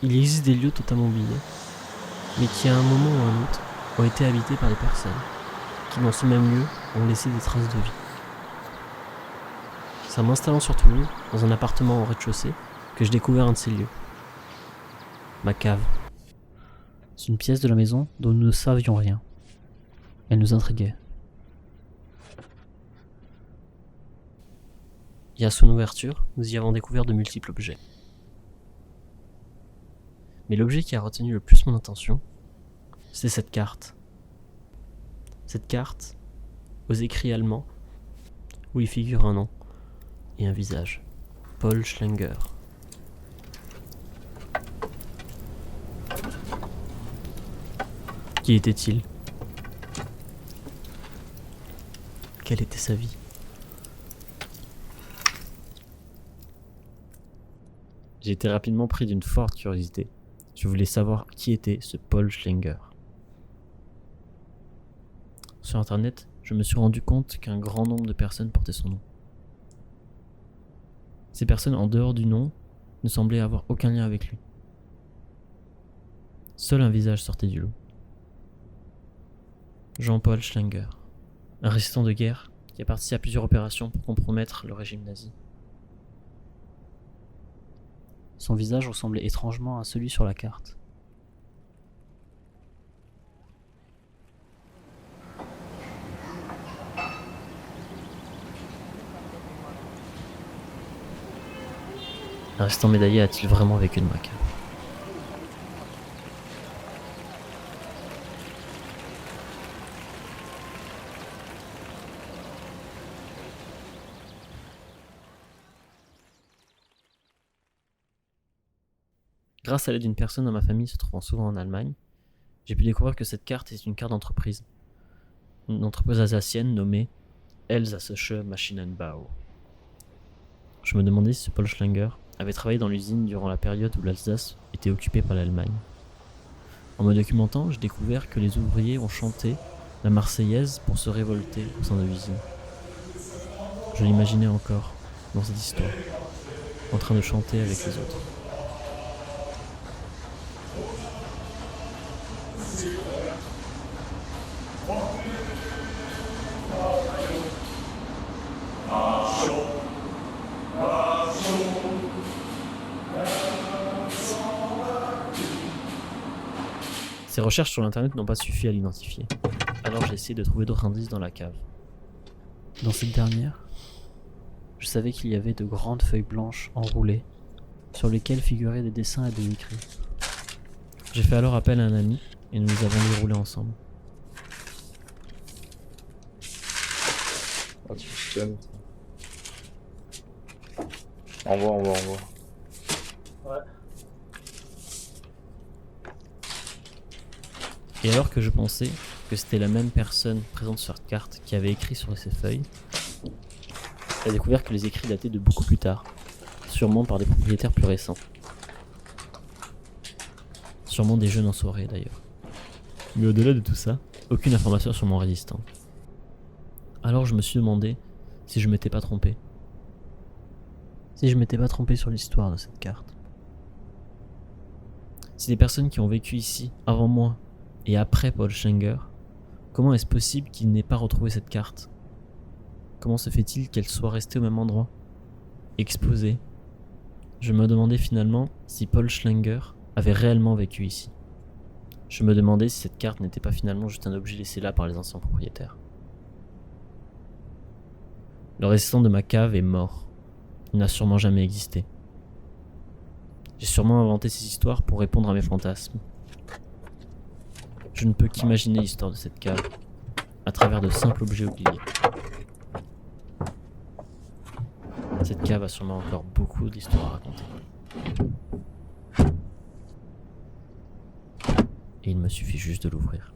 Il existe des lieux totalement oubliés, mais qui à un moment ou à un autre ont été habités par des personnes qui dans ce même lieu ont laissé des traces de vie. C'est en m'installant sur Toulouse, dans un appartement au rez-de-chaussée, que j'ai découvert un de ces lieux. Ma cave. C'est une pièce de la maison dont nous ne savions rien. Elle nous intriguait. Et à son ouverture, nous y avons découvert de multiples objets. Mais l'objet qui a retenu le plus mon attention, c'est cette carte. Cette carte, aux écrits allemands, où il figure un nom et un visage. Paul Schlenger. Qui était-il ? Quelle était sa vie ? J'ai été rapidement pris d'une forte curiosité. Je voulais savoir qui était ce Paul Schlenger. Sur internet, je me suis rendu compte qu'un grand nombre de personnes portaient son nom. Ces personnes en dehors du nom ne semblaient avoir aucun lien avec lui. Seul un visage sortait du lot. Jean-Paul Schlenger, un résistant de guerre qui a participé à plusieurs opérations pour compromettre le régime nazi. Son visage ressemblait étrangement à celui sur la carte. Un résistant médaillé a-t-il vraiment vécu de ma cave ? Grâce à l'aide d'une personne dans ma famille se trouvant souvent en Allemagne, j'ai pu découvrir que cette carte est une carte d'entreprise. Une entreprise alsacienne nommée Elsassische Maschinenbau. Je me demandais si ce Paul Schlenger avait travaillé dans l'usine durant la période où l'Alsace était occupée par l'Allemagne. En me documentant, j'ai découvert que les ouvriers ont chanté la Marseillaise pour se révolter au sein de l'usine. Je l'imaginais encore dans cette histoire, en train de chanter avec les autres. Ces recherches sur l'internet n'ont pas suffi à l'identifier, alors j'ai essayé de trouver d'autres indices dans la cave. Dans cette dernière, je savais qu'il y avait de grandes feuilles blanches enroulées, sur lesquelles figuraient des dessins et des écrits. J'ai fait alors appel à un ami et nous les avons déroulés ensemble. Ah, tu fonctionnes. Envoie. Ouais. Et alors que je pensais que c'était la même personne présente sur cette carte qui avait écrit sur ces feuilles, j'ai découvert que les écrits dataient de beaucoup plus tard, sûrement par des propriétaires plus récents. Sûrement des jeunes en soirée d'ailleurs. Mais au-delà de tout ça, aucune information sur mon résistant. Alors je me suis demandé si je m'étais pas trompé. Si je m'étais pas trompé sur l'histoire de cette carte. Si des personnes qui ont vécu ici avant moi et après Paul Schlenger, comment est-ce possible qu'il n'ait pas retrouvé cette carte ? Comment se fait-il qu'elle soit restée au même endroit, exposée ? Je me demandais finalement si Paul Schlenger avait réellement vécu ici. Je me demandais si cette carte n'était pas finalement juste un objet laissé là par les anciens propriétaires. Le résistant de ma cave est mort. Il n'a sûrement jamais existé. J'ai sûrement inventé ces histoires pour répondre à mes fantasmes. Je ne peux qu'imaginer l'histoire de cette cave à travers de simples objets oubliés. Cette cave a sûrement encore beaucoup d'histoires à raconter. Et il me suffit juste de l'ouvrir.